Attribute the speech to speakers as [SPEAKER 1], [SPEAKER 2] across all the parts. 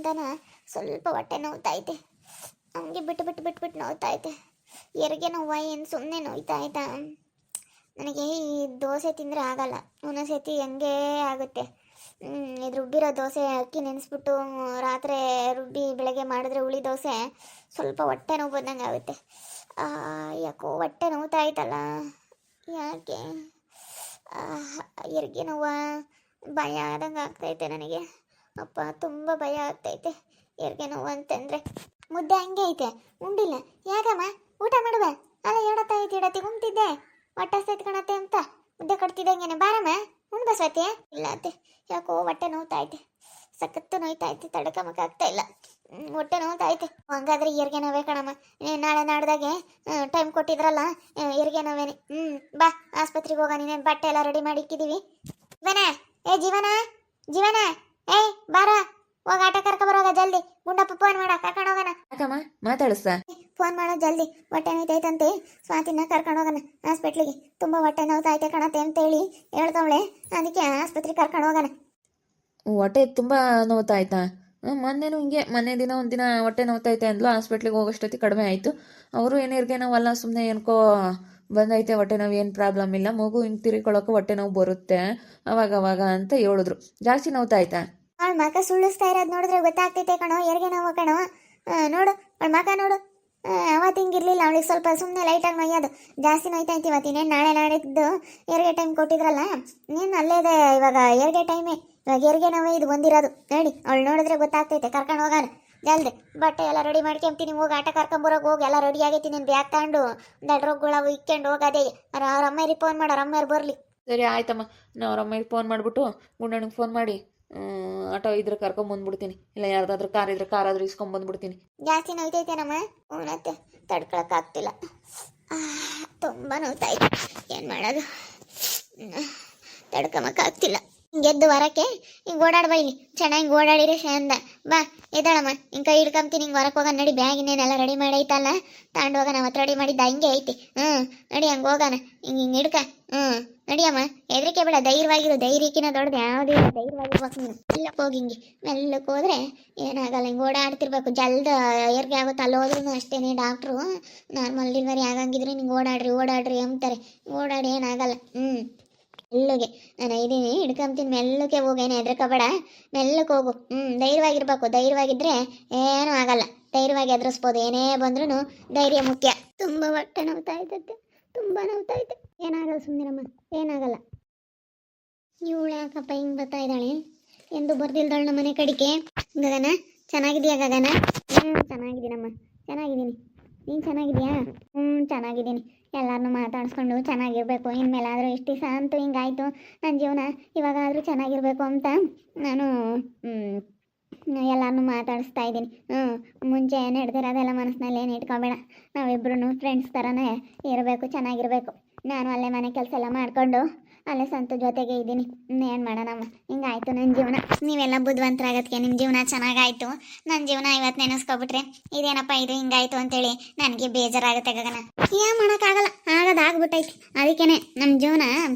[SPEAKER 1] ಬೆಳಗ್ಗೆಯಿಂದನ ಸ್ವಲ್ಪ ಹೊಟ್ಟೆ ನೋವ್ತೈತೆ. ಹಂಗೆ ಬಿಟ್ಟು ಬಿಟ್ಟು ಬಿಟ್ಟು ಬಿಟ್ಟು ನೋವ್ತೈತೆ. ಹೆರಿಗೆ ನೋವು ಏನು ಸುಮ್ಮನೆ ನೋಯ್ತಾ ಆಯ್ತಾ. ನನಗೆ ಈ ದೋಸೆ ತಿಂದರೆ ಆಗಲ್ಲ, ಒಂದೊಂದ್ಸತಿ ಹೆಂಗೆ ಆಗುತ್ತೆ. ಇದು ರುಬ್ಬಿರೋ ದೋಸೆ ಅಕ್ಕಿ ನೆನೆಸ್ಬಿಟ್ಟು ರಾತ್ರಿ ರುಬ್ಬಿ ಬೆಳಗ್ಗೆ ಮಾಡಿದ್ರೆ ಹುಳಿ ದೋಸೆ ಸ್ವಲ್ಪ ಹೊಟ್ಟೆ ನೋವು ಬಂದಂಗೆ ಆಗುತ್ತೆ. ಯಾಕೋ ಹೊಟ್ಟೆ ನೋವ್ತಾ ಆಯ್ತಲ್ಲ, ಯಾಕೆ ಹೆರಿಗೆ ನೋವು ಭಯ ಆದಂಗೆ ಆಗ್ತೈತೆ ನನಗೆ. ಅಪ್ಪ ತುಂಬ ಭಯ ಆಗ್ತೈತೆ ಹೆರಿಗೆ ನೋವು ಅಂತಂದರೆ. ಮುದ್ದೆ ಹಂಗೆ ಐತೆ, ಉಂಡಿಲ್ಲ. ಯಾಕಮ್ಮ ಊಟ ಮಾಡುವ? ಅಲ್ಲ ಎಡತ್ತಾಯ್ತು ಉಂಟಿದ್ದೆ, ಹೊಟ್ಟೆ ಹಸ್ತೈತೆ ಕಣತ್ತೆ ಅಂತ ಮುದ್ದೆ ಕಟ್ತಿದ್ದಂಗೆನೆ. ಬಾರಮ್ಮ ಉಣ್ಬ ಸ್ವಾತಿ. ಇಲ್ಲ ಅತ್ತೆ, ಯಾಕೋ ಹೊಟ್ಟೆ ನೋವ್ತಾ ಐತೆ, ಸಖತ್ತು ನೋಯ್ತಾ ಐತೆ, ತಡ್ಕಮಕ್ಕೆ ಆಗ್ತಾ ಇಲ್ಲ. ಹೊಟ್ಟೆ ನೋವ್ತಾ ಐತೆ. ಹಂಗಾದ್ರೆ ಹೆರಿಗೆ ನೋವೇ ಕಣಮ್ಮ. ನಾಳೆ ನಾಡ್ದಾಗೆ ಟೈಮ್ ಕೊಟ್ಟಿದ್ರಲ್ಲ, ಹೆರಿಗೆ ನೋವೇನೆ. ಬಾ ಆಸ್ಪತ್ರೆಗೆ ಹೋಗ. ನೀನೇನು ಬಟ್ಟೆ ಎಲ್ಲ ರೆಡಿ ಮಾಡಿ ಇಕ್ಕಿದೀವಿ. ಜೀವನ, ಜೀವನ ಜೀವನ, ಬಾರ ಹೋಗ, ಆಟ ಕರ್ಕೊಬರೋಗ ಜಲ್ದಿ. ಗುಂಡಪ್ಪ ಫೋನ್ ಮಾಡ, ಕರ್ಕೊಂಡು ಹೋಗೋಣ.
[SPEAKER 2] ಯಾಕಮ್ಮ ಮಾತಾಡಿಸ್ತಾ?
[SPEAKER 1] ಫೋನ್ ಮಾಡೋ ಜಲ್ದಿ, ಹೊಟ್ಟೆ ನೋಯ್ತೈತಂತೆ. ಸ್ವಾತಿನ ಕರ್ಕೊಂಡು ಹೋಗೋಣ ಹಾಸ್ಪಿಟ್ಲಿಗೆ. ತುಂಬ ಹೊಟ್ಟೆ ನೋವ್ತೈತೆ ಕಣತೆ ಅಂತೇಳಿ ಹೇಳ್ತವಳೆ, ಅದಕ್ಕೆ ಆಸ್ಪತ್ರೆಗೆ ಕರ್ಕೊಂಡು ಹೋಗೋಣ.
[SPEAKER 2] ಹೊಟ್ಟೆ ತುಂಬ ನೋವ್ತಾ ಆಯ್ತಾ? ಮೊನ್ನೆನೂ ಹಿಂಗೆ, ಮೊನ್ನೆ ದಿನ ಒಂದಿನ ಹೊಟ್ಟೆ ನೋವ್ತೈತೆ ಅಂದ್ಲು. ಹಾಸ್ಪಿಟ್ಲಿಗೆ ಹೋಗೋಷ್ಟೊತ್ತಿಗೆ ಕಡಿಮೆ ಆಯಿತು. ಅವರು ಏನೇರಿಗೆ ನೋವಲ್ಲ, ಸುಮ್ಮನೆ ಏನಕೋ ಬಂದೈತೆ ಹೊಟ್ಟೆ ನೋವು, ಏನು ಪ್ರಾಬ್ಲಮ್ ಇಲ್ಲ, ಮಗು ಹಿಂಗೆ ತಿರ್ಕೊಳ್ಳೋಕೆ ಹೊಟ್ಟೆ ನೋವು ಬರುತ್ತೆ ಅವಾಗ ಅಂತ ಹೇಳಿದ್ರು. ಜಾಸ್ತಿ ನೋವ್ತಾ ಆಯ್ತಾ?
[SPEAKER 1] ಅವಳ ಮಕ ಸುಳ್ಳಿಸ್ತಾ ಇರೋದು ನೋಡಿದ್ರೆ ಗೊತ್ತಾಗ್ತೈತೆ ಕಣೋ, ಹೆರಿಗೆ ನೋವು ಕಣೋ. ನೋಡು ಅವಳ ಮಕ ನೋಡು. ಅವತ್ತು ಹಿಂಗಿರ್ಲಿಲ್ಲ, ಅವಳಿಗೆ ಸ್ವಲ್ಪ ಸುಮ್ಮನೆ ಲೈಟಾಗಿ ನೋಯ್ಯೋದು. ಜಾಸ್ತಿ ನೋಯ್ತಾ ಇತ್ತು ಇವತ್ತಿನೇನು. ನಾಳೆ ನಾಡಿದ್ದು ಹೆರಿಗೆ ಟೈಮ್ ಕೊಟ್ಟಿದ್ರಲ್ಲ, ನೀನು ಅಲ್ಲೇ ಇದೆ ಇವಾಗ ಹೆರಿಗೆ ಟೈಮೇ. ಇವಾಗ ಹೆರಿಗೆ ನೋವೇ ಇದು ಬಂದಿರೋದು ನೋಡಿ. ಅವಳು ನೋಡಿದ್ರೆ ಗೊತ್ತಾಗ್ತೈತೆ. ಕರ್ಕೊಂಡು ಹೋಗೋಣ ಜಲ್ದಿ. ಬಟ್ಟೆ ಎಲ್ಲ ರೆಡಿ ಮಾಡ್ಕೊಂತೀನಿ. ಹೋಗಿ ಆಟ ಕರ್ಕೊಂಬರೋಕೆ ಹೋಗಿ. ಎಲ್ಲ ರೆಡಿ ಆಗೈತಿ. ನೀನು ಬ್ಯಾಗ್ ತಗೊಂಡು ಒಂದೆರಡು ರೋಗಗಳವು ಇಕ್ಕೊಂಡು ಹೋಗೋದೇ. ಅವ್ರ ಅಮ್ಮರಿಗೆ ಫೋನ್ ಮಾಡು, ಅವ್ರ ಅಮ್ಮರು ಬರಲಿ.
[SPEAKER 2] ಸರಿ ಆಯ್ತಮ್ಮ, ನಾನು ಅವ್ರ ಅಮ್ಮಗೆ ಫೋನ್ ಮಾಡಿಬಿಟ್ಟು ಗುಂಡಣ್ಣಗೆ ಫೋನ್ ಮಾಡಿ ಆಟೋ ಇದ್ರೆ ಕರ್ಕೊಂಬಂದ್ಬಿಡ್ತೀನಿ, ಇಲ್ಲ ಯಾರ್ದಾದ್ರೂ ಕಾರ್ ಇದ್ರೆ ಕಾರಾದ್ರೂ ಇಸ್ಕೊಂಬಂದ್ಬಿಡ್ತೀನಿ.
[SPEAKER 1] ಜಾಸ್ತಿ ನೋಯ್ತೈತೇನಮ್ಮ? ಮತ್ತೆ ತಡ್ಕೊಳಕ್ಕಾಗ್ತಿಲ್ಲ, ತುಂಬ ನೋಯ್ತಾಯ್ತು. ಏನು ಮಾಡೋದು, ತಡ್ಕೊಂಬಕ್ಕಾಗ್ತಿಲ್ಲ. ಹಿಂಗೆದ್ದು ಹೊರಕ್ಕೆ ಹಿಂಗೆ ಓಡಾಡ್ಬಾ. ಇಲ್ಲಿ ಚೆನ್ನಾಗಿ ಓಡಾಡಿರಿ ಚಂದ. ಬಾ ಎದ್ದಾಳಮ್ಮ, ಹಿಂಗೆ ಕೈ ಹಿಡ್ಕೊಂತೀನಿ. ಹಿಂಗೆ ಹೊರಕ್ಕೆ ಹೋಗೋಣ ನಡಿ. ಬ್ಯಾಗ್ ಇನ್ನೇನೆಲ್ಲ ರೆಡಿ ಮಾಡೈತಲ್ಲ, ತಗೊಂಡು ಹೋಗೋಣ. ಅವತ್ತು ರೆಡಿ ಮಾಡಿದ್ದ ಹಂಗೆ ಐತಿ. ನಡಿ ಹಂಗೆ ಹೋಗೋಣ. ಹಿಂಗೆ ಹಿಡ್ಕ. ನಡಿಯಮ್ಮ, ಹೆದರಿಕೆ ಬೇಡ, ಧೈರ್ಯವಾಗಿರು. ಧೈರ್ಯಕ್ಕಿನ ದೊಡ್ಡದು ಯಾವುದೇ ಇಲ್ಲ, ಧೈರ್ಯವಾಗಿರ್ಬೇಕು ನೀನು. ಮೆಲ್ಲಕ್ಕೆ ಹೋಗಿ, ಹಿಂಗೆ ಮೆಲ್ಲಕ್ಕೆ ಹೋದ್ರೆ ಏನಾಗಲ್ಲ. ಹಿಂಗೆ ಓಡಾಡ್ತಿರ್ಬೇಕು. ಜಲ್ದ ಹೆರಿಗೆ ಆಗುತ್ತೆ. ಅಲ್ಲಿ ಹೋದ್ರೂ ಅಷ್ಟೇ, ಡಾಕ್ಟ್ರು ನಾರ್ಮಲ್ ಡೆಲಿವರಿ ಆಗಂಗಿದ್ರೆ ನಿಂಗೆ ಓಡಾಡ್ರಿ ಅಂತಾರೆ. ಓಡಾಡಿ ಏನಾಗಲ್ಲ. ಮೆಲ್ಲಗೆ ನಾನು ಇದ್ದೀನಿ, ಹಿಡ್ಕೊಂತೀನಿ. ಮೆಲ್ಲಕ್ಕೆ ಹೋಗಿ, ಏನು ಹೆದರ್ಕೋಬೇಡ, ಮೆಲ್ಲಕ್ಕೆ ಹೋಗು. ಧೈರ್ಯವಾಗಿರ್ಬೇಕು. ಧೈರ್ಯವಾಗಿದ್ದರೆ ಏನೂ ಆಗಲ್ಲ. ಧೈರ್ಯವಾಗಿ ಎದುರಿಸ್ಬೋದು. ಏನೇ ಬಂದ್ರೂ ಧೈರ್ಯ ಮುಖ್ಯ. ತುಂಬ ಹೊಟ್ಟೆ ನೋವ್ತಾ ಇದ್ದತ್ತೆ, ತುಂಬ ನೋವ್ತಾ ಇದ್ದೆ. ಏನಾಗಲ್ಲ, ಸುಮ್ಮನಿರಮ್ಮ, ಏನಾಗಲ್ಲ. ಇವಳು ಯಾಕಪ್ಪ ಹಿಂಗೆ ಬರ್ತಾ ಇದ್ದಾಳೆ? ಎಂದು ಬರ್ದಿಲ್ದಾಳು ನಮ್ಮ ಮನೆ ಕಡಿಕೆ. ಗಗನ ಚೆನ್ನಾಗಿದೆಯಾ? ಗಗನ ಚೆನ್ನಾಗಿದ್ದೀನಮ್ಮ, ಚೆನ್ನಾಗಿದ್ದೀನಿ. ನೀನು ಚೆನ್ನಾಗಿದೆಯಾ? ಚೆನ್ನಾಗಿದ್ದೀನಿ. ಎಲ್ಲರನ್ನೂ ಮಾತಾಡಿಸ್ಕೊಂಡು ಚೆನ್ನಾಗಿರಬೇಕು. ಇನ್ಮೇಲಾದರೂ ಇಷ್ಟು ದಿವಸ ಅಂತೂ ಹಿಂಗಾಯಿತು ನನ್ನ ಜೀವನ, ಇವಾಗಾದರೂ ಚೆನ್ನಾಗಿರಬೇಕು ಅಂತ ನಾನು ಎಲ್ಲರನ್ನೂ ಮಾತಾಡಿಸ್ತಾ ಇದ್ದೀನಿ. ಮುಂಚೆ ನಡೆದಿರೋದೆಲ್ಲ ಮನಸ್ಸಿನಲ್ಲಿ ಏನು ಇಟ್ಕೊಬೇಡ. ನಾವಿಬ್ರು ಫ್ರೆಂಡ್ಸ್ ಥರನೇ ಇರಬೇಕು, ಚೆನ್ನಾಗಿರಬೇಕು. ನಾನು ಅಲ್ಲೇ ಮನೆ ಕೆಲಸ ಎಲ್ಲ ಮಾಡಿಕೊಂಡು ಅಲ್ಲೇ ಸಂತು ಜೊತೆಗೆ ಇದ್ದೀನಿ. ಏನು ಮಾಡೋಣಮ್ಮ, ಹಿಂಗಾಯ್ತು ನನ್ನ ಜೀವನ. ನೀವೆಲ್ಲ ಬುದ್ಧಿವಂತರಾಗೋದಕ್ಕೆ ನಿಮ್ಮ ಜೀವನ ಚೆನ್ನಾಗಾಯಿತು. ನನ್ನ ಜೀವನ ಇವತ್ತು ನೆನೆಸ್ಕೊಬಿಟ್ರೆ ಇದೇನಪ್ಪ ಇದು ಹಿಂಗಾಯ್ತು ಅಂತೇಳಿ ನನಗೆ ಬೇಜಾರಾಗುತ್ತೆ ಗಗನ. ಏನು ಮಾಡೋಕ್ಕಾಗಲ್ಲ, ಆಗೋದಾಗ್ಬಿಟ್ಟೈತಿ. ಅದಕ್ಕೇ ನಮ್ಮ ಜೀವನ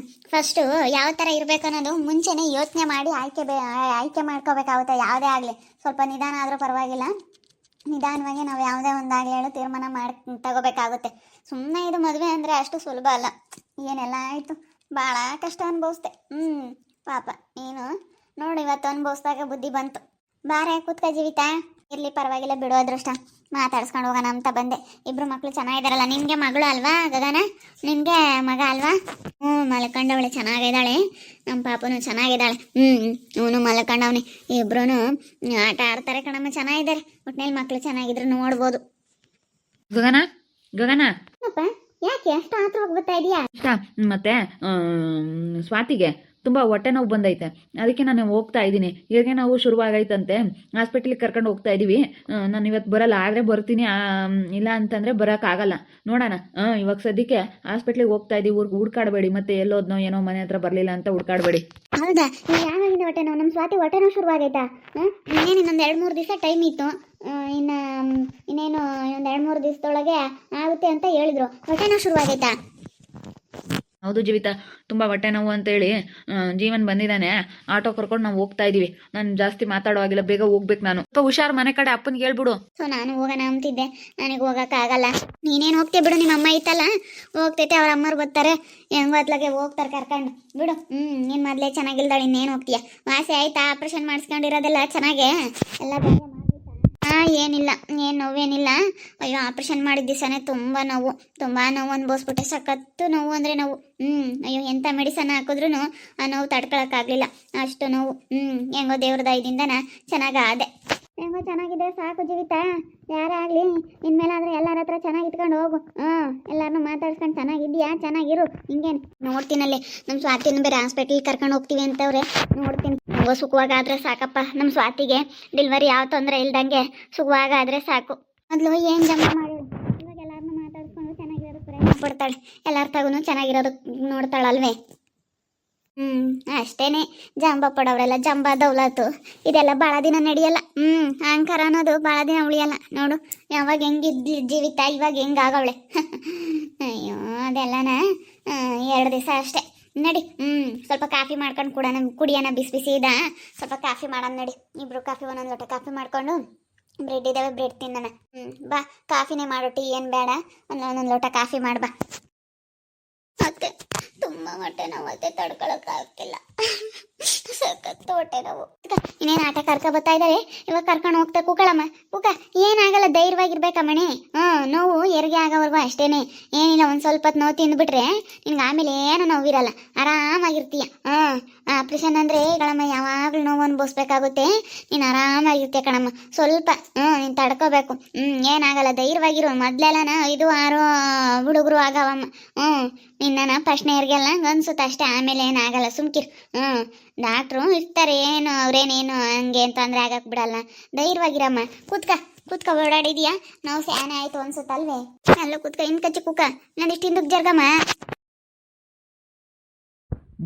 [SPEAKER 1] ಫಸ್ಟು ಯಾವ ಥರ ಇರಬೇಕು ಅನ್ನೋದು ಮುಂಚೆನೇ ಯೋಚನೆ ಮಾಡಿ ಆಯ್ಕೆ ಮಾಡ್ಕೋಬೇಕಾಗುತ್ತೆ. ಯಾವುದೇ ಆಗಲಿ ಸ್ವಲ್ಪ ನಿಧಾನ ಆದರೂ ಪರವಾಗಿಲ್ಲ. ನಿಧಾನವಾಗಿ ನಾವು ಯಾವುದೇ ಒಂದಾಗಲಿ ಹೇಳು ತೀರ್ಮಾನ ಮಾಡಿ ತಗೋಬೇಕಾಗುತ್ತೆ. ಸುಮ್ಮನೆ ಇದು ಮದುವೆ ಅಂದರೆ ಅಷ್ಟು ಸುಲಭ ಅಲ್ಲ. ಏನೆಲ್ಲ ಆಯಿತು, ಭಾಳ ಕಷ್ಟ ಅನುಭವಿಸ್ದೆ. ಪಾಪ ನೀನು ನೋಡಿ, ಇವತ್ತು ಅನುಭವಿಸ್ದಾಗ ಬುದ್ಧಿ ಬಂತು. ಬಾರೆ ಕೂತ್ಕ ಜೀವಿತಾ. ಇರಲಿ ಪರವಾಗಿಲ್ಲ, ಬಿಡೋ ಅದೃಷ್ಟ. ಮಾತಾಡ್ಸ್ಕೊಂಡು ಹೋಗೋಣ ಅಂತ ಬಂದೆ. ಇಬ್ಬರು ಮಕ್ಕಳು ಚೆನ್ನಾಗಿದ್ದಾರಲ್ಲ? ನಿನಗೆ ಮಗಳು ಅಲ್ವಾ ಗಗನ? ನಿನಗೆ ಮಗ ಅಲ್ವಾ? ಮಲ್ಕೊಂಡವಳೆ, ಚೆನ್ನಾಗಿದ್ದಾಳೆ. ನಮ್ಮ ಪಾಪನು ಚೆನ್ನಾಗಿದ್ದಾಳೆ. ಅವನು ಮಲ್ಕೊಂಡವನೆ. ಇಬ್ರು ಆಟ ಆಡ್ತಾರೆ ಕಣಮ್ಮ, ಚೆನ್ನಾಗಿದ್ದಾರೆ. ಒಟ್ಟಿನಲ್ಲಿ ಮಕ್ಕಳು ಚೆನ್ನಾಗಿದ್ರು ನೋಡ್ಬೋದು.
[SPEAKER 2] ಗಗನ ಗಗನ,
[SPEAKER 1] ಯಾಕೆ ಅಷ್ಟು ಆತ್ರ ಹೋಗ್ಬರ್ತಾ ಇದೆಯಾ?
[SPEAKER 2] ಮತ್ತೆ ಸ್ವಾತಿಗೆ ತುಂಬ ಹೊಟ್ಟೆ ನೋವು ಬಂದೈತೆ, ಅದಕ್ಕೆ ನಾನು ಹೋಗ್ತಾ ಇದ್ದೀನಿ. ಹೆರಿಗೆ ನೋವು ಶುರುವಾಗೈತಂತೆ, ಹಾಸ್ಪಿಟ್ಲಿಗೆ ಕರ್ಕೊಂಡು ಹೋಗ್ತಾ ಇದ್ದೀವಿ. ನಾನು ಇವತ್ತು ಬರಲ್ಲ, ಆದರೆ ಬರ್ತೀನಿ. ಇಲ್ಲ ಅಂತಂದರೆ ಬರೋಕ್ಕಾಗಲ್ಲ. ನೋಡೋಣ. ಇವಾಗ ಸದ್ಯಕ್ಕೆ ಹಾಸ್ಪಿಟ್ಲಿಗೆ ಹೋಗ್ತಾ ಇದ್ದೀವಿ. ಹುಡ್ಕಾಡಬೇಡಿ, ಮತ್ತೆ ಎಲ್ಲೋದ್ನೋ ಏನೋ ಮನೆ ಹತ್ರ ಬರಲಿಲ್ಲ ಅಂತ ಹುಡ್ಕಾಡಬೇಡಿ.
[SPEAKER 1] ಹೌದಾ? ಯಾವಾಗಿಂದ ಹೊಟ್ಟೆ ನೋವು? ನಮ್ಮ ಸ್ವಾತಿ ಹೊಟ್ಟೆ ನೋವು ಶುರುವಾಗೈತಾ? ಇನ್ನೇನು ಇನ್ನೊಂದು 2-3 ದಿವಸ ಟೈಮ್ ಇತ್ತು. ಇನ್ನೇನು ಒಂದು 2-3 ದಿವಸದೊಳಗೆ ಆಗುತ್ತೆ ಅಂತ ಹೇಳಿದ್ರು. ಹೊಟ್ಟೆ ನೋವು ಶುರುವಾಗೈತಾ?
[SPEAKER 2] ಹೌದು ಜೀವಿತ, ತುಂಬ ಹೊಟ್ಟೆ ನೋವು ಅಂತೇಳಿ ಜೀವನ್ ಬಂದಿದ್ದಾನೆ. ಆಟೋ ಕರ್ಕೊಂಡು ನಾವು ಹೋಗ್ತಾ ಇದೀವಿ. ನಾನು ಜಾಸ್ತಿ ಮಾತಾಡೋ ಆಗಿಲ್ಲ, ಬೇಗ ಹೋಗ್ಬೇಕು ನಾನು. ಸ್ವಲ್ಪ ಹುಷಾರು, ಮನೆ ಕಡೆ ಅಪ್ಪನಿಗೆ ಹೇಳ್ಬಿಡು.
[SPEAKER 1] ಸೊ ನಾನು ಹೋಗೋಣ ಅಂತಿದ್ದೆ, ನನಗೆ ಹೋಗೋಕ್ಕಾಗಲ್ಲ. ನೀನೇನು ಹೋಗ್ತೀಯ ಬಿಡು, ನಿಮ್ಮ ಅಮ್ಮ ಐತಲ್ಲ ಹೋಗ್ತೈತೆ, ಅವ್ರ ಅಮ್ಮರು ಬರ್ತಾರೆ, ಹೆಂಗೋ ಅತ್ಲಾಗೆ ಹೋಗ್ತಾರೆ ಕರ್ಕೊಂಡು ಬಿಡು. ನೀನು ಮೊದಲೇ ಚೆನ್ನಾಗಿಲ್ದಾಳೆ, ಇನ್ನೇನು ಹೋಗ್ತೀಯ? ವಾಸಿ ಆಯ್ತಾ? ಆಪ್ರೇಷನ್ ಮಾಡಿಸ್ಕೊಂಡಿರೋದೆಲ್ಲ ಚೆನ್ನಾಗೆ ಎಲ್ಲ ಬೇಗ ಏನಿಲ್ಲ, ಏನು ನೋವೇನಿಲ್ಲ. ಅಯ್ಯೋ ಆಪ್ರೇಷನ್ ಮಾಡಿದ ದಿವಸನೇ ತುಂಬ ನೋವು ಅನ್ಭವಿಸ್ಬಿಟ್ಟೆ. ಸಖತ್ತು ನೋವು ಅಂದರೆ ನೋವು. ಅಯ್ಯೋ ಎಂಥ ಮೆಡಿಸನ್ ಹಾಕಿದ್ರೂ ಆ ನೋವು ತಡ್ಕೊಳಕ್ಕಾಗಲಿಲ್ಲ, ಅಷ್ಟು ನೋವು. ಹೆಂಗೋ ದೇವ್ರ ದಯದಿಂದನ ಚೆನ್ನಾಗಾದೆ. ಹೆಂಗೋ ಚೆನ್ನಾಗಿದೆ ಸಾಕು ಜೀವಿತ. ಯಾರೇ ಆಗಲಿ ಇನ್ಮೇಲಾದ್ರೆ ಎಲ್ಲರ ಹತ್ರ ಚೆನ್ನಾಗಿ ಇಟ್ಕೊಂಡು ಹೋಗು. ಎಲ್ಲರನ್ನೂ ಮಾತಾಡ್ಸ್ಕೊಂಡು ಚೆನ್ನಾಗಿದ್ಯಾ, ಚೆನ್ನಾಗಿರು. ಹಿಂಗೇನು ನೋಡ್ತೀನಲ್ಲಿ ನಮ್ಮ ಸ್ವಾತಿನ ಬೇರೆ ಹಾಸ್ಪಿಟ್ಲಿಗೆ ಕರ್ಕೊಂಡು ಹೋಗ್ತೀವಿ ಅಂತವ್ರೆ, ನೋಡ್ತೀನಿ. ಹೆಂಗೋ ಸುಖವಾಗಾದ್ರೆ ಸಾಕಪ್ಪ. ನಮ್ಮ ಸ್ವಾತಿಗೆ ಡೆಲಿವರಿ ಯಾವ ತೊಂದರೆ ಇಲ್ದಂಗೆ ಸುಖವಾಗಾದ್ರೆ ಸಾಕು. ಮೊದಲು ಏನು ಜಮಾ ಮಾಡಿ ಇವಾಗ ಎಲ್ಲರನ್ನೂ ಮಾತಾಡ್ಸ್ಕೊಂಡು ಚೆನ್ನಾಗಿರೋದಕ್ಕೆ ಪ್ರಯತ್ನ ಪಡ್ತಾಳೆ. ಎಲ್ಲರ ತಗೂ ಚೆನ್ನಾಗಿರೋದಕ್ಕೆ ನೋಡ್ತಾಳಲ್ವೇ. ಅಷ್ಟೇನೆ. ಜಂಬ ಪಡೋರೆಲ್ಲ ಜಂಬ ದೌಲತ್ತು ಇದೆಲ್ಲ ಭಾಳ ದಿನ ನಡೆಯಲ್ಲ. ಅಹಂಕಾರ ಅನ್ನೋದು ಭಾಳ ದಿನ ಉಳಿಯಲ್ಲ ನೋಡು. ಯಾವಾಗ ಹೆಂಗಿದ್ಲಿ ಜೀವಿತ, ಇವಾಗ ಹೆಂಗಾಗವಳೆ. ಅಯ್ಯೋ ಅದೆಲ್ಲನ 2 ದಿವಸ ಅಷ್ಟೇ. ನಡಿ ಸ್ವಲ್ಪ ಕಾಫಿ ಮಾಡ್ಕೊಂಡು ಕುಡಿಯೋಣ, ಬಿಸಿ ಬಿಸಿ ಇದ. ಸ್ವಲ್ಪ ಕಾಫಿ ಮಾಡೋಣ ನಡಿ. ಇಬ್ರು ಕಾಫಿ ಒಂದೊಂದು ಲೋಟ ಕಾಫಿ ಮಾಡ್ಕೊಂಡು, ಬ್ರೆಡ್ ಇದ್ದಾವೆ ಬ್ರೆಡ್ ತಿನ್ನೋಣ. ಬಾ ಕಾಫಿನೇ ಮಾಡು, ಟೀ ಏನು ಬೇಡ. ಒಂದೊಂದು ಲೋಟ ಕಾಫಿ ಮಾಡ್ಬಾ. ಮತ್ತೆ ತುಂಬ ಹೊಟ್ಟೆ ನೋವು ಮತ್ತೆ ತಡ್ಕೊಳಕ್ಕಾಗ್ತಿಲ್ಲ. ಸಖತ್ತು ಹೊಟ್ಟೆ ನೋವು. ಇನ್ನೇನು ಆಟ ಕರ್ಕೊ ಬರ್ತಾ ಇದ್ದಾರೆ, ಇವಾಗ ಕರ್ಕೊಂಡು ಹೋಗ್ತಾ ಕೂಕಳಮ್ಮ. ಕೂಕ ಏನಾಗಲ್ಲ, ಧೈರ್ಯವಾಗಿರ್ಬೇಕಮ್ಮಣಿ. ನೋವು ಹೆರಿಗೆ ಆಗೋವರೆಗೂ ಅಷ್ಟೇನೆ, ಏನಿಲ್ಲ. ಒಂದು ಸ್ವಲ್ಪ ಹೊತ್ತು ನೋವು ತಿಂದ್ಬಿಟ್ರೆ ನಿನ್ಗೆ ಆಮೇಲೆ ಏನು ನೋವಿರಲ್ಲ, ಆರಾಮಾಗಿರ್ತೀಯ. ಆಪ್ರೇಷನ್ ಅಂದರೆ ಕಣಮ್ಮ ಯಾವಾಗಲೂ ನೋವು ಅನ್ಭವಿಸ್ಬೇಕಾಗುತ್ತೆ. ನೀನು ಆರಾಮಾಗಿರ್ತೀಯ ಕಣಮ್ಮ. ಸ್ವಲ್ಪ ನೀನು ತಡ್ಕೋಬೇಕು. ಏನಾಗಲ್ಲ, ಧೈರ್ಯವಾಗಿರು. ಮೊದಲೆಲ್ಲನ 5-6 ಹುಡುಗರು ಆಗವಮ್ಮ. ನಿನ್ನ ಪ್ರಶ್ನೆ ಇರ್ಗೆಲ್ಲ ಅನ್ಸುತ್ತೆ ಅಷ್ಟೇ, ಆಮೇಲೆ ಏನಾಗಲ್ಲ, ಸುಮ್ಕಿರು. ಡಾಕ್ಟ್ರು ಇರ್ತಾರೆ, ಏನು ಅವ್ರೇನೇನು ಹಂಗೆ ತೊಂದರೆ ಆಗಕ್ಕೆ ಬಿಡಲ್ಲ. ಧೈರ್ಯವಾಗಿರಮ್ಮ. ಕೂತ್ಕ ಓಡಾಡಿದ್ಯಾ? ನಾವು ಸ್ಯಾನೆ ಆಯ್ತು ಅನ್ಸುತ್ತಲ್ವೇ? ಅಲ್ಲ ಕೂತ್ಕ, ಇನ್ ಕಚ್ಚಿ ಕೂಕ. ನಾನು ಇಷ್ಟು ಹಿಂದಕ್ಕೆ ಜರ್ಗಮ್ಮ.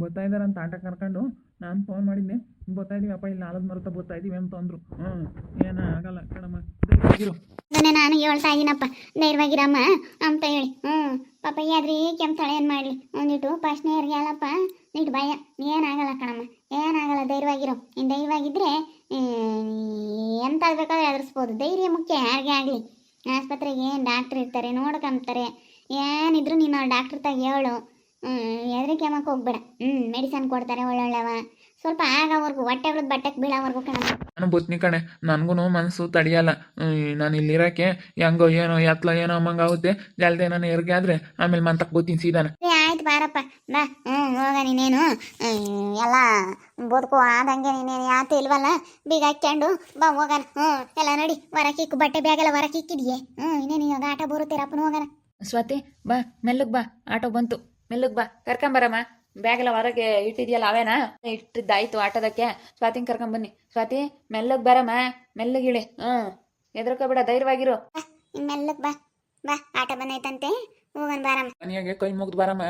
[SPEAKER 3] ಬರ್ತಾ ಇದ್ದಾರಂತ ಆಟ ಕರ್ಕೊಂಡು ನಾನು ಫೋನ್ ಮಾಡಿದ್ದೆ. ಬರ್ತಾ ಇದೀವಿ ಅಪ್ಪ, ಇಲ್ಲಿ ಆಲದ ಮರತ ಬರ್ತಾ ಇದೀವಿ ಅಂತ ಅಂದರು. ಏನೂ ಆಗಲ್ಲ ಕಣಮ್ಮ, ಧೈರ್ಯವಾಗಿರು.
[SPEAKER 1] ಅದನ್ನೇ ನಾನು ಹೇಳ್ತಾ ಇದ್ದೀನಪ್ಪ, ಧೈರ್ಯವಾಗಿರಮ್ಮ ಅಂತ ಹೇಳಿ. ಪಾಪ ಯಾದ್ರಿ ಕೆಮ್ತಾಳೆ, ಏನು ಮಾಡಲಿ? ಒಂದಿಟ್ಟು ಪ್ರಶ್ನೆ ಇರ್ಗಲ್ಲಪ್ಪ, ನೀಟ್ ಭಯ. ಏನಾಗಲ್ಲ ಕಣಮ್ಮ, ಏನಾಗಲ್ಲ, ಧೈರ್ಯವಾಗಿರು. ಇನ್ನು ಧೈರ್ಯವಾಗಿದ್ದರೆ ಎಂತ ಬೇಕಾದ್ರೆ ಎದುರಿಸ್ಬೋದು. ಧೈರ್ಯ ಮುಖ್ಯ ಯಾರಿಗೆ ಆಗಲಿ. ಆಸ್ಪತ್ರೆಗೆ ಏನು ಡಾಕ್ಟ್ರ್ ಇರ್ತಾರೆ, ನೋಡ್ಕೊಂತಾರೆ. ಏನಿದ್ರು ನೀನು ಡಾಕ್ಟ್ರ್ ತಾಗ ಹೇಳು. ಎದ್ರಿಗೆ ಕೆಮ್ಮಕ್ಕೆ ಹೋಗ್ಬೇಡ. ಮೆಡಿಸನ್ ಕೊಡ್ತಾರೆ ಒಳ್ಳೊಳ್ಳೆವ. ಸ್ವಲ್ಪ ಆಗೋವರೆಗೂ ಹೊಟ್ಟೆ ಹೊಡೆದು ಬಟ್ಟೆಗೆ ಬೀಳೋವರೆಗೂ ಕಣಮ್ಮ.
[SPEAKER 3] ನಾನು ಬತ್ನಿ ಕಣೆ, ನನಗೂ ಮನಸ್ಸು ತಡೆಯಲ್ಲ. ನಾನು ಇಲ್ಲಿರೋಕ್ಕೆ ಹೆಂಗೋ ಏನೋ ಎತ್ತಲ ಏನೋ ಅಮ್ಮಂಗಾಗುತ್ತೆ. ಜಲ್ದೆ ನಾನು ಹೆರಿಗೆ ಆದರೆ ಆಮೇಲೆ ಮಂತಕ್ಕೆ ಬೋತೀನಿ ಸೀದಾನ.
[SPEAKER 1] ಆಯ್ತು ಬಾರಪ್ಪ, ಬಾ. ಹೋಗ ನೀನೇನು ಎಲ್ಲ ಬದುಕು ಆದಂಗೆ ನೀನೇನು ಯಾತು ಇಲ್ವಲ್ಲ, ಬೀಗ ಹಾಕ್ಕೊಂಡು ಬಾ ಹೋಗೋಣ. ಎಲ್ಲ ನಡಿ, ಹೊರಕಿಕ್ಕು ಬಟ್ಟೆ ಬ್ಯಾಗೆಲ್ಲ ಹೊರಕಿಕ್ಕಿದೆಯೇ? ಇನ್ನೇನು ಇವಾಗ ಆಟ ಬರುತ್ತೀರಪ್ಪನ ಹೋಗೋಣ.
[SPEAKER 2] ಸ್ವಾತಿ ಬಾ, ಮೆಲ್ಲಗೆ ಬಾ, ಆಟೋ ಬಂತು, ಮೆಲ್ಲಗೆ ಬಾ, ಕರ್ಕೊಂಬರಮ್ಮ. ಬ್ಯಾಗೆಲ್ಲ ಹೊರಗೆ ಇಟ್ಟಿದ್ಯಲ್ಲ ಅವೇನಾ? ಇಟ್ಟಿದ್ದಾಯ್ತು ಆಟೋದಕ್ಕೆ. ಸ್ವಾತಿನ ಕರ್ಕೊಂಬನ್ನಿ. ಸ್ವಾತಿ ಮೆಲ್ಲಗೆ ಬರಮ್ಮ, ಮೆಲ್ಲಗಿಳಿ. ಎದ್ರಕೋಬೇಡ, ಧೈರ್ಯವಾಗಿರು.
[SPEAKER 1] ಮೆಲ್ಲಗೆ ಬಾ, ಬಾ. ಆಟ ಬಂದೈತಂತೆ, ಹೋಗೋಣ ಬಾರಮ್ಮ.
[SPEAKER 3] ಮನೆಯಾಗೆ ಕೈ ಮುಗ್ದು ಬಾರಮ್ಮ.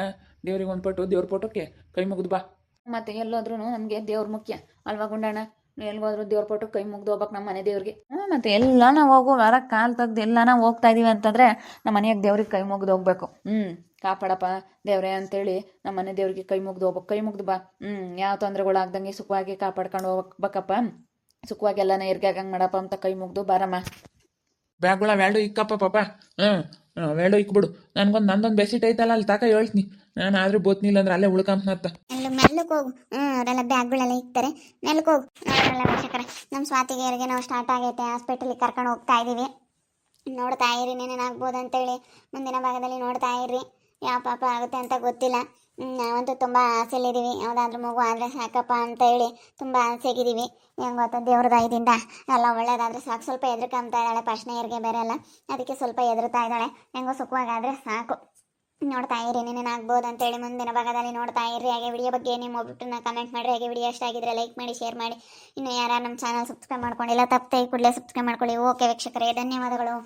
[SPEAKER 3] ದೇವ್ರಿಗೆ ಒಂದು ಪಟ್ಟು, ದೇವ್ರ ಪೋಟಕ್ಕೆ ಕೈ ಮುಗ್ದು ಬಾ.
[SPEAKER 2] ಮತ್ತೆ ಎಲ್ಲೋದ್ರೂ ನಮಗೆ ದೇವ್ರ ಮುಖ್ಯ ಅಲ್ವಾ ಗುಂಡಣ್ಣ? ಎಲ್ಗೋದ್ರು ದೇವ್ರ ಪೋಟಕ್ಕೆ ಕೈ ಮುಗ್ದು ಹೋಗ್ಬೇಕು ನಮ್ಮ ಮನೆ ದೇವ್ರಿಗೆ. ಮತ್ತೆ ಎಲ್ಲ ನಾವು ಹೋಗು ಹೊರಗೆ ಕಾಲು ತೆಗ್ದು ಎಲ್ಲ ನಾವು ಹೋಗ್ತಾ ಇದೀವಿ ಅಂತಂದರೆ ನಮ್ಮ ಮನೆಯಾಗ ದೇವ್ರಿಗೆ ಕೈ ಮುಗ್ದು ಹೋಗ್ಬೇಕು. ಕಾಪಾಡಪ್ಪ ದೇವ್ರೆ ಅಂತೇಳಿ ನಮ್ಮ ಮನೆ ದೇವ್ರಿಗೆ ಕೈ ಮುಗ್ದು ಹೋಗ್ಬೇಕು. ಕೈ ಮುಗ್ದು ಬಾ. ಯಾವ ತೊಂದರೆಗಳು ಆಗ್ದಂಗೆ ಸುಖವಾಗಿ ಕಾಪಾಡ್ಕೊಂಡು ಹೋಗ್ಬೇಕಪ್ಪ. ಸುಖವಾಗಿ ಎಲ್ಲನ ಹೆರ್ಗಾಗಂಗೆ ಮಾಡಪ್ಪ ಅಂತ ಕೈ ಮುಗ್ದು ಬಾರಮ್ಮ.
[SPEAKER 3] ಬ್ಯಾಗ್ಗಳ ವ್ಯಾಲ್ಡು ಇಕ್ಕಪ್ಪ ಪಾಪ. ವ್ಯಾಲ್ಡು ಇಕ್ಬಿಡು. ನಂದೊಂದು ಬೆಸಿಟ್ ಐತಲ್ಲ, ಅಲ್ಲಿ ತಾಕ ಹೇಳ್ತೀನಿ. ನಾನು ಆದರೂ ಬೋತ್ನಿಲ್ಲ ಅಂದ್ರೆ ಅಲ್ಲೇ ಉಳ್ಕಂತ.
[SPEAKER 1] ಮೆಲ್ಲಕ್ಕೆ ಹೋಗು. ಅವರೆಲ್ಲ ಬ್ಯಾಗ್ಗಳೆಲ್ಲ ಇಕ್ತಾರೆ, ಮೆಲ್ಲಕ್ಕೆ ಹೋಗು. ಅವರೆಲ್ಲ ವೀಕ್ಷಕರ, ನಮ್ಮ ಸ್ವಾತಿಗೆ ಹೆರಿಗೆ ನಾವು ಸ್ಟಾರ್ಟ್ ಆಗೈತೆ. ಹಾಸ್ಪಿಟಲಿಗೆ ಕರ್ಕೊಂಡು ಹೋಗ್ತಾ ಇದ್ದೀವಿ. ನೋಡ್ತಾ ಇರಿ, ಏನೇನಾಗ್ಬೋದು ಅಂತೇಳಿ ಮುಂದಿನ ಭಾಗದಲ್ಲಿ ನೋಡ್ತಾ ಇರ್ರಿ. ಯಾವ ಪಾಪ ಆಗುತ್ತೆ ಅಂತ ಗೊತ್ತಿಲ್ಲ. ನಾವಂತೂ ತುಂಬ ಆಸೆಯಲ್ಲಿದ್ದೀವಿ, ಯಾವುದಾದ್ರೂ ಮಗು ಆದರೆ ಸಾಕಪ್ಪ ಅಂತ ಹೇಳಿ ತುಂಬ ಆಸೆಗಿದ್ದೀವಿ. ಹೆಂಗೆ ಗೊತ್ತಾ, ದೇವ್ರ ದಯದಿಂದ ಎಲ್ಲ ಒಳ್ಳೇದಾದರೆ ಸಾಕು. ಸ್ವಲ್ಪ ಹೆದರ್ಕೊಂತಾ ಇದ್ದಾಳೆ, ಪ್ರಶ್ನೆ ಹೆರಿಗೆ ಬೇರೆ ಅಲ್ಲ, ಅದಕ್ಕೆ ಸ್ವಲ್ಪ ಹೆದರ್ತಾ ಇದ್ದಾಳೆ. ಹೆಂಗೋ ಸುಖವಾಗಾದರೆ ಸಾಕು. ನೋಡ್ತಾ ಇರಿ, ಏನೇನಾಗ್ಬೋದು ಅಂತೇಳಿ ಮುಂದಿನ ಭಾಗದಲ್ಲಿ ನೋಡ್ತಾ ಇರ್ರಿ. ಹಾಗೆ ವಿಡಿಯೋ ಬಗ್ಗೆ ನಿಮ್ಮ ಒಬ್ಬಟ್ಟನ್ನ ಕಮೆಂಟ್ ಮಾಡಿರಿ. ಹಾಗೆ ವಿಡಿಯೋ ಇಷ್ಟ ಆಗಿದ್ರೆ ಲೈಕ್ ಮಾಡಿ, ಶೇರ್ ಮಾಡಿ. ಇನ್ನು ಯಾರು ನಮ್ಮ ಚಾನಲ್ ಸಬ್ಸ್ಕ್ರೈಬ್ ಮಾಡ್ಕೊಂಡಿಲ್ಲ, ತಪ್ಪದೆ ಕೂಡಲೇ ಸಬ್ಸ್ಕ್ರೈಬ್ ಮಾಡ್ಕೊಳ್ಳಿ. ಓಕೆ ವೀಕ್ಷಕರೇ, ಧನ್ಯವಾದಗಳು.